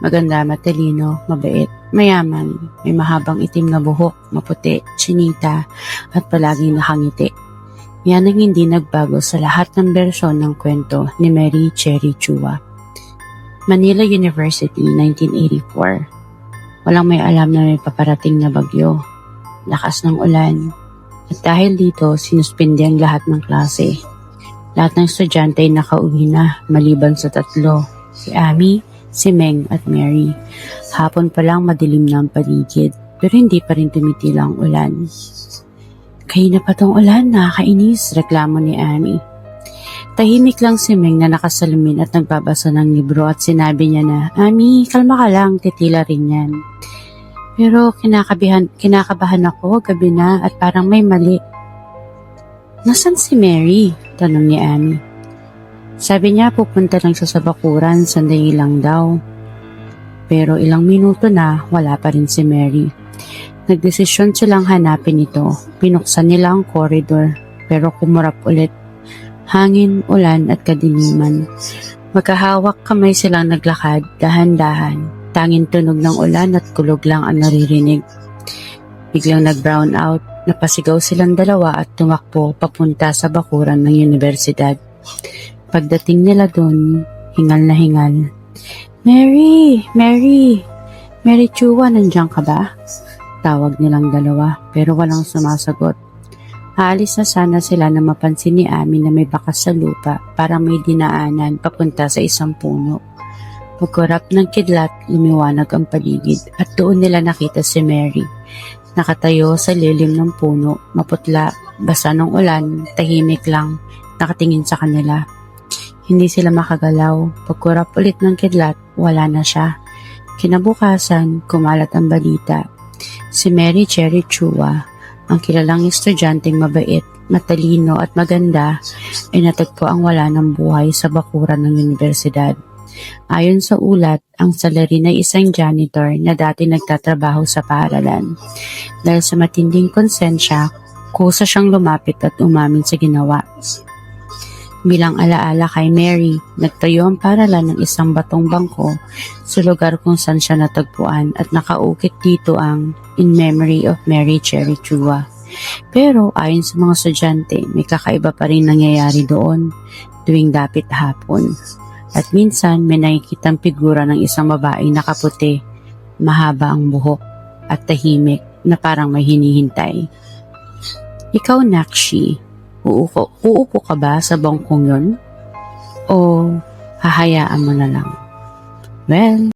Maganda, matalino, mabait, mayaman, may mahabang itim na buhok, maputi, chinita, at palaging nakangiti. Yan ang hindi nagbago sa lahat ng bersyon ng kwento ni Mary Cherry Chua. Manila University, 1984. Walang may alam na may paparating na bagyo. Lakas ng ulan. At dahil dito, sinuspindi ang lahat ng klase. Lahat ng estudyante ay nakauwi na, maliban sa tatlo. Si Amy, si Meng at Mary. Hapon pa lang madilim na ang paligid, pero hindi pa rin tumitila ang ulan. Kayo na pa tong ulan, nakakainis, reklamo ni Amy. Tahimik lang si Meng na nakasalamin at nagbabasa ng libro at sinabi niya na, Amy, kalma ka lang, titila rin yan. Pero kinakabahan ako, gabi na at parang may mali. Nasaan si Mary? Tanong ni Amy. Sabi niya pupunta lang siya sa bakuran, sandali lang daw. Pero ilang minuto na, wala pa rin si Mary. Nagdesisyon silang hanapin ito. Pinuksan nila ang koridor, pero kumurap ulit. Hangin, ulan at kadiliman. Magkahawak kamay silang naglakad, dahan-dahan. Tanging tunog ng ulan at kulog lang ang naririnig. Biglang nag-brown out, napasigaw silang dalawa at tumakbo papunta sa bakuran ng universidad. Pagdating nila doon, hingal na hingal. Mary! Mary! Mary Chua, nandiyan ka ba? Tawag nilang dalawa, pero walang sumasagot. Aalis na sana sila na mapansin ni Amy na may bakas sa lupa para may dinaanan papunta sa isang puno. Pagkurap ng kidlat, lumiwanag ang paligid at doon nila nakita si Mary. Nakatayo sa lilim ng puno, maputla, basa ng ulan, tahimik lang, nakatingin sa kanila. Hindi sila makagalaw. Pagkurap ulit ng kidlat, wala na siya. Kinabukasan, kumalat ang balita. Si Mary Cherry Chua, ang kilalang estudyanteng mabait, matalino at maganda, ay natagpo ang wala ng buhay sa bakuran ng universidad. Ayon sa ulat, ang salarin ay isang janitor na dati nagtatrabaho sa paaralan. Dahil sa matinding konsensya, kusa siyang lumapit at umamin sa ginawa. Bilang alaala kay Mary, nagtayo ang paaralan ng isang batong bangko sa lugar kung saan siya natagpuan at nakaukit dito ang In Memory of Mary Cherry Chua. Pero ayon sa mga estudyante, may kakaiba pa rin nangyayari doon tuwing dapit hapon. At minsan may nakikitang figura ng isang babae na kaputi, mahaba ang buhok at tahimik na parang may hinihintay. Ikaw, Nakshi, uupo ka ba sa bangkong yun? O hahayaan mo na lang? Well,